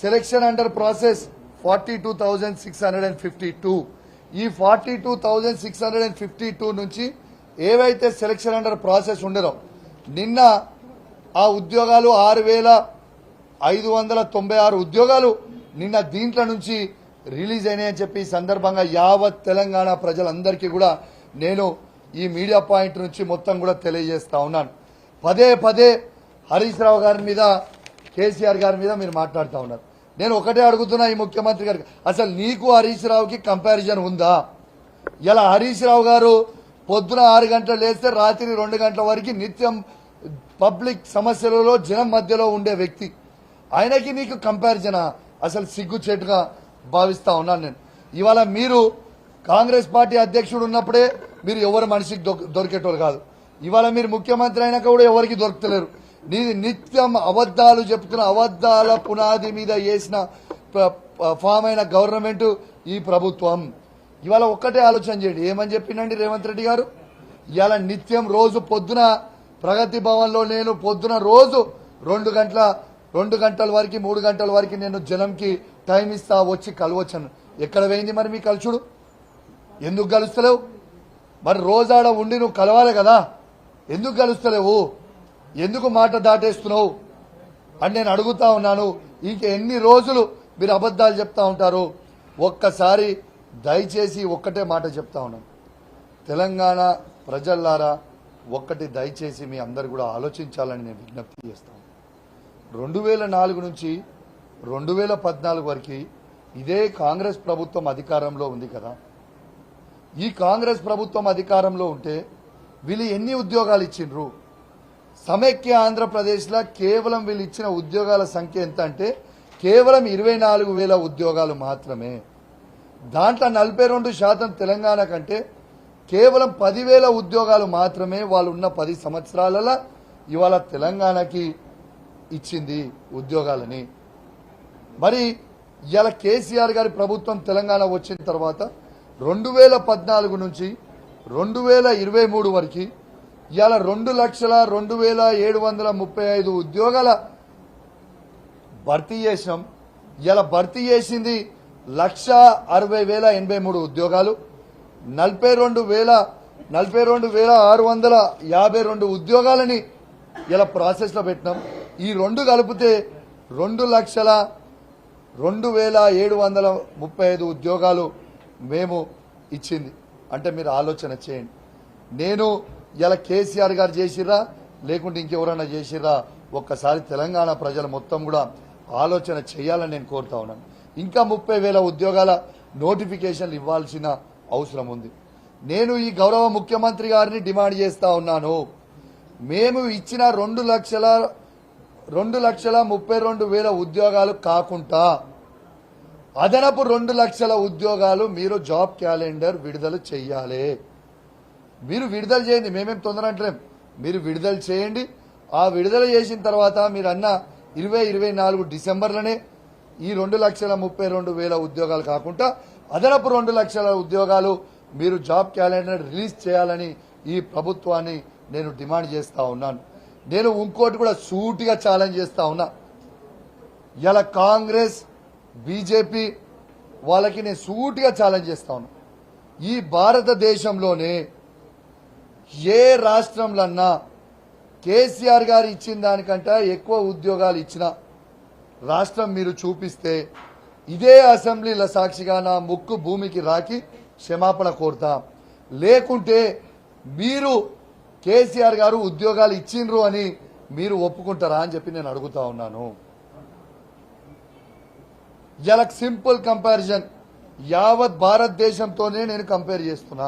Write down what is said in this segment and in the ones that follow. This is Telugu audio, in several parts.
Selection under process 42,652. ఈ 42,652 నుంచి ఏవైతే సెలక్షన్ అండర్ ప్రాసెస్ ఉండరో నిన్న ఆ ఉద్యోగాలు 6,596 ఉద్యోగాలు నిన్న దీంట్లో నుంచి రిలీజ్ అయినాయని చెప్పి సందర్భంగా యావత్ తెలంగాణ ప్రజలందరికీ కూడా నేను ఈ మీడియా పాయింట్ నుంచి మొత్తం కూడా తెలియజేస్తా ఉన్నాను. పదే పదే హరీష్ రావు గారి మీద కేసీఆర్ గారి మీద మీరు మాట్లాడుతూ ఉన్నారు. నేను ఒకటే అడుగుతున్నా ఈ ముఖ్యమంత్రి గారికి, అసలు నీకు హరీష్ రావుకి కంపారిజన్ ఉందా? ఇలా హరీష్ రావు గారు పొద్దున 6 గంటలు లేస్తే రాత్రి 2 గంటల వరకు నిత్యం పబ్లిక్ సమస్యలలో జనం మధ్యలో ఉండే వ్యక్తి. ఆయనకి నీకు కంపారిజనా? అసలు సిగ్గుచేటుగా భావిస్తా ఉన్నాను నేను. ఇవాళ మీరు కాంగ్రెస్ పార్టీ అధ్యక్షుడు ఉన్నప్పుడే మీరు ఎవరు మనిషికి దొరికేటోళ్ళు కాదు. ఇవాళ మీరు ముఖ్యమంత్రి అయినాక కూడా ఎవరికి దొరుకుతలేరు. నీది నిత్యం అబద్దాలు చెప్తున్న అబద్దాల పునాది మీద వేసిన ఫామ్ అయిన గవర్నమెంట్ ఈ ప్రభుత్వం. ఇవాళ ఒక్కటే ఆలోచన చేయండి, ఏమని చెప్పిండండి రేవంత్ రెడ్డి గారు? ఇవాళ నిత్యం రోజు పొద్దున ప్రగతి భవన్లో నేను పొద్దున రోజు 2 గంటల వరకు 3 గంటల వరకు నేను జనంకి టైం ఇస్తా, వచ్చి కలవచ్చాను. ఎక్కడ పోయింది మరి మీ కలుచుడు? ఎందుకు కలుస్తలేవు? మరి రోజాడ ఉండి నువ్వు కలవాలి కదా, ఎందుకు కలుస్తలేవు? ఎందుకు మాట దాటేస్తున్నావు అని నేను అడుగుతా ఉన్నాను. ఇంక ఎన్ని రోజులు మీరు అబద్దాలు చెప్తా ఉంటారు? ఒక్కసారి దయచేసి ఒక్కటే మాట చెప్తా ఉన్నాను, తెలంగాణ ప్రజల్లారా ఒక్కటి దయచేసి మీ అందరు కూడా ఆలోచించాలని నేను విజ్ఞప్తి చేస్తాను. 2004 నుంచి 2014 వరకు ఇదే కాంగ్రెస్ ప్రభుత్వం అధికారంలో ఉంది కదా. ఈ కాంగ్రెస్ ప్రభుత్వం అధికారంలో ఉంటే వీళ్ళు ఎన్ని ఉద్యోగాలు ఇచ్చిండ్రు? సమైక్య ఆంధ్రప్రదేశ్లో కేవలం వీళ్ళు ఇచ్చిన ఉద్యోగాల సంఖ్య ఎంత అంటే కేవలం 24,000 ఉద్యోగాలు మాత్రమే. దాంట్లో 42% తెలంగాణ కంటే కేవలం 10,000 ఉద్యోగాలు మాత్రమే వాళ్ళు ఉన్న 10 సంవత్సరాలలో ఇవాళ తెలంగాణకి ఇచ్చింది ఉద్యోగాలని. మరి ఇవాళ కేసీఆర్ గారి ప్రభుత్వం తెలంగాణ వచ్చిన తర్వాత 2014 నుంచి 2023 వరకు ఇవాళ 2,02,735 ఉద్యోగాల భర్తీ చేసినాం. ఇవాళ భర్తీ చేసింది 1,60,083 ఉద్యోగాలు, 42,652 ఉద్యోగాలని ఇలా ప్రాసెస్లో పెట్టినాం. ఈ రెండు కలిపితే 2,02,735 ఉద్యోగాలు మేము ఇచ్చింది. అంటే మీరు ఆలోచన చేయండి, నేను ఇలా కేసీఆర్ గారు చేసిర్రా లేకుంటే ఇంకెవరన్నా చేసిర్రా? ఒక్కసారి తెలంగాణ ప్రజలు మొత్తం కూడా ఆలోచన చేయాలని నేను కోరుతా ఉన్నాను. ఇంకా 30,000 ఉద్యోగాల నోటిఫికేషన్లు ఇవ్వాల్సిన అవసరం ఉంది. నేను ఈ గౌరవ ముఖ్యమంత్రి గారిని డిమాండ్ చేస్తా ఉన్నాను, మేము ఇచ్చిన 2,32,000 ఉద్యోగాలు కాకుండా అదనపు 2 లక్షల ఉద్యోగాలు మీరు జాబ్ క్యాలెండర్ విడుదల చెయ్యాలి. మీరు విడుదల చేయండి, మేమేం తొందర అంటలేం. మీరు విడుదల చేయండి. ఆ విడుదల చేసిన తర్వాత మీరు అన్న 2024 డిసెంబర్లోనే ఈ 2,32,000 ఉద్యోగాలు కాకుండా అదనపు 2 లక్షల ఉద్యోగాలు మీరు జాబ్ క్యాలెండర్ రిలీజ్ చేయాలని ఈ ప్రభుత్వాన్ని నేను డిమాండ్ చేస్తా ఉన్నాను. నేను ఇంకోటి కూడా సూటిగా ఛాలెంజ్ చేస్తా ఉన్నా, ఇలా కాంగ్రెస్ బీజేపీ వాళ్ళకి నేను సూటిగా ఛాలెంజ్ చేస్తా ఉన్నా, ఈ భారతదేశంలోనే ఏ రాష్ట్రంలన్నా కేసీఆర్ గారు ఇచ్చిన దానికంటే ఎక్కువ ఉద్యోగాలు ఇచ్చిన రాష్ట్రం మీరు చూపిస్తే ఇదే అసెంబ్లీల సాక్షిగా నా ముక్కు భూమికి రాకి క్షమాపణ కోరుతా. లేకుంటే మీరు కేసీఆర్ గారు ఉద్యోగాలు ఇచ్చిండ్రు అని మీరు ఒప్పుకుంటారా అని చెప్పి నేను అడుగుతా ఉన్నాను. ఇలా సింపుల్ కంపారిజన్ యావత్ భారతదేశంతోనే నేను కంపేర్ చేస్తున్నా.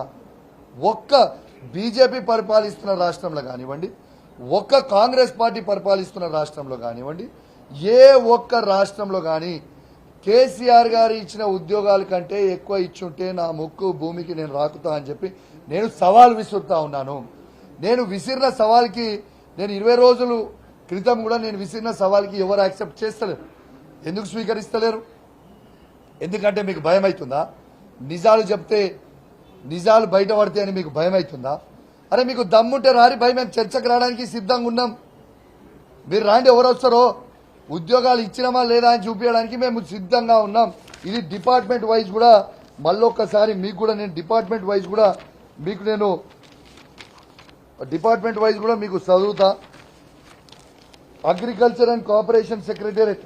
ఒక్క బీజేపీ పరిపాలిస్తున్న రాష్ట్రంలో కానివ్వండి, ఒక్క కాంగ్రెస్ పార్టీ పరిపాలిస్తున్న రాష్ట్రంలో కానివ్వండి, ఏ ఒక్క రాష్ట్రంలో కానీ కేసీఆర్ గారు ఇచ్చిన ఉద్యోగాల కంటే ఎక్కువ ఇచ్చుంటే నా ముక్కు భూమికి నేను రాకుతా అని చెప్పి నేను సవాల్ విసురుతా ఉన్నాను. నేను విసిరిన సవాల్కి నేను 20 రోజుల క్రితం కూడా నేను విసిరిన సవాల్కి ఎవరు యాక్సెప్ట్ చేస్తలేరు. ఎందుకు స్వీకరిస్తలేరు? ఎందుకంటే మీకు భయం అవుతుందా? నిజాలు చెప్తే నిజాలు బయటపడితే అని మీకు భయం అవుతుందా? అరే మీకు దమ్ముంటే రారి భయం, మేము చర్చకు రావడానికి సిద్ధంగా ఉన్నాం. మీరు రాండి, ఎవరు వస్తారో ఉద్యోగాలు ఇచ్చినామా లేదా అని చూపించడానికి మేము సిద్ధంగా ఉన్నాం. ఇది డిపార్ట్మెంట్ వైజ్ కూడా మళ్ళొక్కసారి మీకు కూడా నేను డిపార్ట్మెంట్ వైజ్ కూడా మీకు చదువుతా. అగ్రికల్చర్ అండ్ కోఆపరేషన్ సెక్రటేరియట్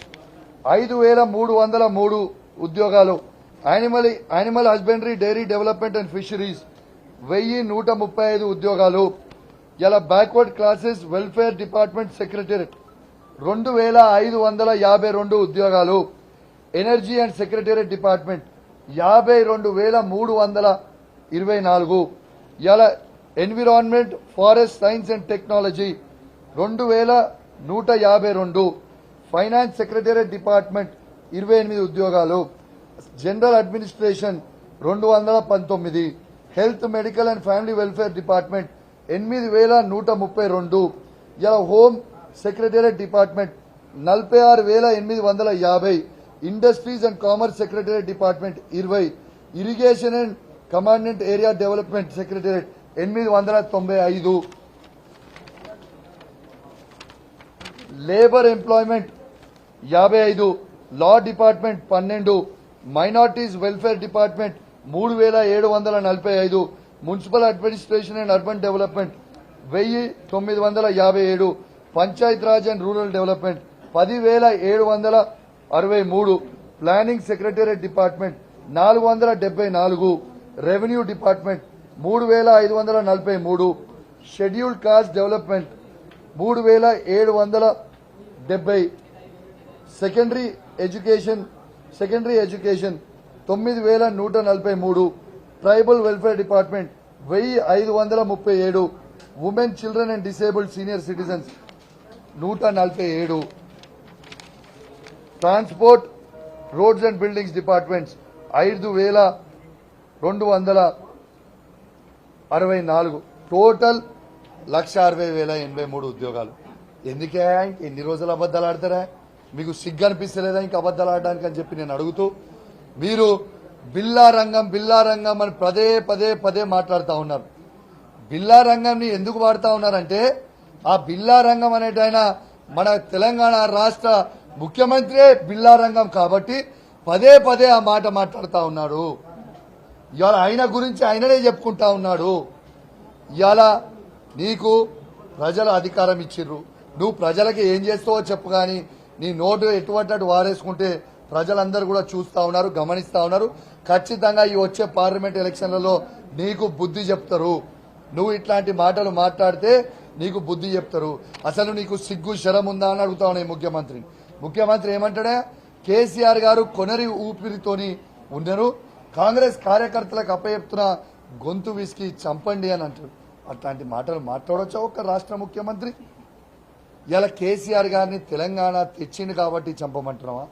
5303 ఉద్యోగాలు. Animal husbandry dairy development and fisheries 1135 ఉద్యోగాలు. ఇలా backward classes welfare department secretariat 2552 ఉద్యోగాలు. Energy and secretariat department 52324. ఇలా environment forest science and technology 2152. Finance secretariat department 28 ఉద్యోగాలు. General administration 219. Health medical and family welfare department 8132. ఇలా home secretariat department 46850. Industries and commerce secretariat department 20. Irrigation and commandant area development secretariat 895. Labour employment 55. Law department 12. Minorities welfare department 3745. Municipal administration and urban development 1957. Panchayat Raj and rural development 10763. Planning secretariat department 474. Revenue department 3543. Scheduled cost development 3770. Secondary education 9143. Tribal welfare department 1537. Women children and disabled senior citizens 147. Transport roads and buildings departments 5264. Total 1,60,083 ఉద్యోగాలు. ఎందుకే ఎన్ని రోజులు అబద్దాలు ఆడతారా? మీకు సిగ్గు అనిపిస్తలేదా ఇంకా అబద్దాలు ఆడడానికి అని చెప్పి నేను అడుగుతూ, మీరు బిల్లా రంగం అని పదే మాట్లాడుతూ ఉన్నారు. బిల్లా రంగంని ఎందుకు వాడుతా ఉన్నారంటే, ఆ బిల్లా రంగం అనేటైనా మన తెలంగాణ రాష్ట్ర ముఖ్యమంత్రే బిల్లా రంగం కాబట్టి పదే ఆ మాట మాట్లాడుతూ ఉన్నాడు. ఇవాళ ఆయన గురించి ఆయననే చెప్పుకుంటా ఉన్నాడు. ఇవాళ నీకు ప్రజల అధికారం ఇచ్చిర్రు, నువ్వు ప్రజలకి ఏం చేస్తావో చెప్పు, కానీ నీ నోటు ఎటువంటి వారేసుకుంటే ప్రజలందరూ కూడా చూస్తా ఉన్నారు, గమనిస్తా ఉన్నారు. ఖచ్చితంగా ఈ వచ్చే పార్లమెంట్ ఎలక్షన్లలో నీకు బుద్ధి చెప్తారు. నువ్వు ఇట్లాంటి మాటలు మాట్లాడితే నీకు బుద్ధి చెప్తారు. అసలు నీకు సిగ్గు శరం ఉందా అని అడుగుతా ఉన్నాయి ముఖ్యమంత్రి ఏమంటాడే, కేసీఆర్ గారు కొనరి ఊపిరితోని ఉన్నారు, కాంగ్రెస్ కార్యకర్తలకు అప్పచెప్తున్న గొంతు విసికి చంపండి అని అంటారు. అట్లాంటి మాటలు మాట్లాడొచ్చా ఒక రాష్ట్ర ముఖ్యమంత్రి? ఇలా కేసీఆర్ గారిని తెలంగాణ తెచ్చిండు కాబట్టి చంపమంటున్నావా?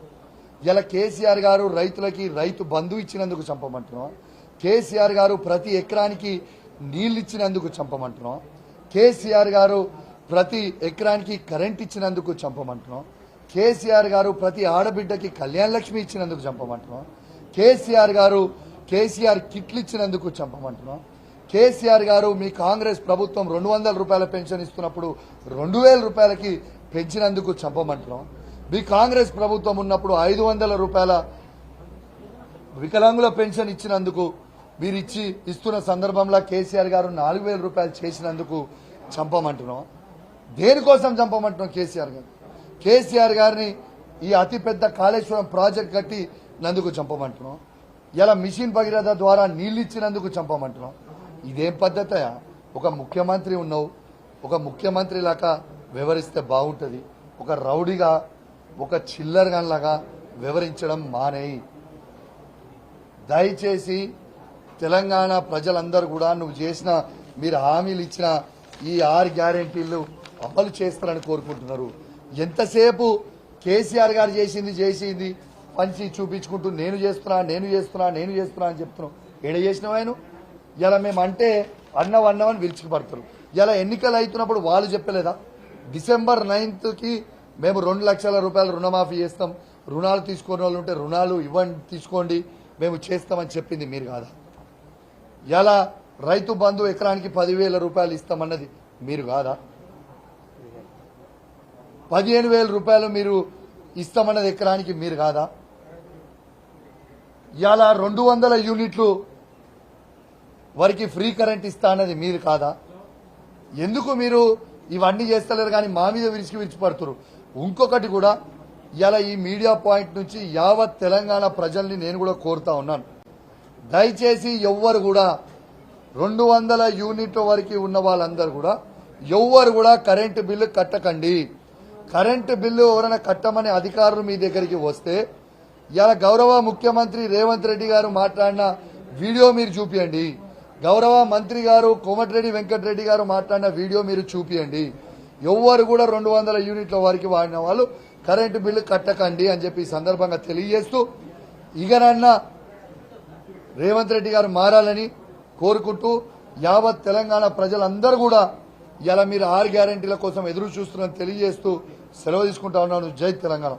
ఇలా కేసీఆర్ గారు రైతులకి రైతు బంధు ఇచ్చినందుకు చంపమంటున్నావా? కేసీఆర్ గారు ప్రతి ఎకరానికి నీళ్లు ఇచ్చినందుకు చంపమంటున్నావా? కేసీఆర్ గారు ప్రతి ఎకరానికి కరెంట్ ఇచ్చినందుకు చంపమంటున్నాం? కేసీఆర్ గారు ప్రతి ఆడబిడ్డకి కళ్యాణ లక్ష్మి ఇచ్చినందుకు చంపమంటున్నాం? కేసీఆర్ కిట్లు ఇచ్చినందుకు చంపమంటున్నాం? కేసీఆర్ గారు మీ కాంగ్రెస్ ప్రభుత్వం 200 రూపాయల పెన్షన్ ఇస్తున్నప్పుడు 2000 రూపాయలకి పెంచినందుకు చంపమంటున్నాం? మీ కాంగ్రెస్ ప్రభుత్వం ఉన్నప్పుడు 500 రూపాయల వికలాంగుల పెన్షన్ ఇచ్చినందుకు మీరు ఇస్తున్న సందర్భంలో కేసీఆర్ గారు 4000 రూపాయలు చేసినందుకు చంపమంటున్నాం? దేనికోసం చంపమంటున్నాం కేసీఆర్ గారిని ఈ అతిపెద్ద కాళేశ్వరం ప్రాజెక్ట్ కట్టినందుకు చంపమంటున్నాం? ఇలా మిషన్ భగీరథ ద్వారా నీళ్లు ఇచ్చినందుకు చంపమంటున్నాం? ఇదేం పద్ధతయా? ఒక ముఖ్యమంత్రి ఉన్నావు, ఒక ముఖ్యమంత్రి లాగా వివరిస్తే బాగుంటుంది. ఒక రౌడీగా, ఒక చిల్లర్ గన్లాగా వివరించడం మానేయి. దయచేసి తెలంగాణ ప్రజలందరూ కూడా మీరు హామీలు ఇచ్చిన ఈ 6 గ్యారెంటీలు అమలు చేస్తారని కోరుకుంటున్నారు. ఎంతసేపు కేసీఆర్ గారు చేసింది పంచి చూపించుకుంటూ నేను చేస్తున్నా అని చెప్తున్నాం. ఏడ చేసినావు ఆయన? ఇలా మేము అంటే అన్నవని విలిచిపడతారు. ఇలా ఎన్నికలు అవుతున్నప్పుడు వాళ్ళు చెప్పలేదా? December 9th మేము 2 లక్షల రూపాయలు రుణమాఫీ చేస్తాం, రుణాలు తీసుకునే వాళ్ళు ఉంటే రుణాలు ఇవ్వండి, తీసుకోండి, మేము చేస్తామని చెప్పింది మీరు కాదా? ఇలా రైతు బంధు ఎకరానికి 10,000 రూపాయలు ఇస్తామన్నది మీరు కాదా? 15,000 రూపాయలు మీరు ఇస్తామన్నది ఎకరానికి మీరు కాదా? ఇవాళ 200 యూనిట్లు వారికి ఫ్రీ కరెంట్ ఇస్తా అన్నది మీరు కాదా? ఎందుకు మీరు ఇవన్నీ చేస్తలేరు కానీ మా మీద విరిచిపడుతున్నారు? ఇంకొకటి కూడా ఇవాళ ఈ మీడియా పాయింట్ నుంచి యావత్ తెలంగాణ ప్రజల్ని నేను కూడా కోరుతా ఉన్నాను, దయచేసి ఎవ్వరు కూడా 200 యూనిట్ల వరకు ఉన్న వాళ్ళందరూ కూడా ఎవ్వరు కూడా కరెంటు బిల్లు కట్టకండి. కరెంటు బిల్లు ఎవరైనా కట్టమని అధికారులు మీ దగ్గరికి వస్తే ఇలా గౌరవ ముఖ్యమంత్రి రేవంత్ రెడ్డి గారు మాట్లాడిన వీడియో మీరు చూపియండి, గౌరవ మంత్రి గారు కోమటిరెడ్డి వెంకటరెడ్డి గారు మాట్లాడిన వీడియో మీరు చూపియండి. ఎవ్వరు కూడా 200 యూనిట్ల వరకు వాడిన వాళ్ళు కరెంటు బిల్లు కట్టకండి అని చెప్పి ఈ సందర్భంగా తెలియజేస్తూ ఇకనన్నా రేవంత్ రెడ్డి గారు మారాలని కోరుకుంటూ యావత్ తెలంగాణ ప్రజలందరూ కూడా ఇలా మీరు 6 గ్యారెంటీల కోసం ఎదురు చూస్తున్నారని తెలియజేస్తూ సెలవు తీసుకుంటా ఉన్నాను. జై తెలంగాణ.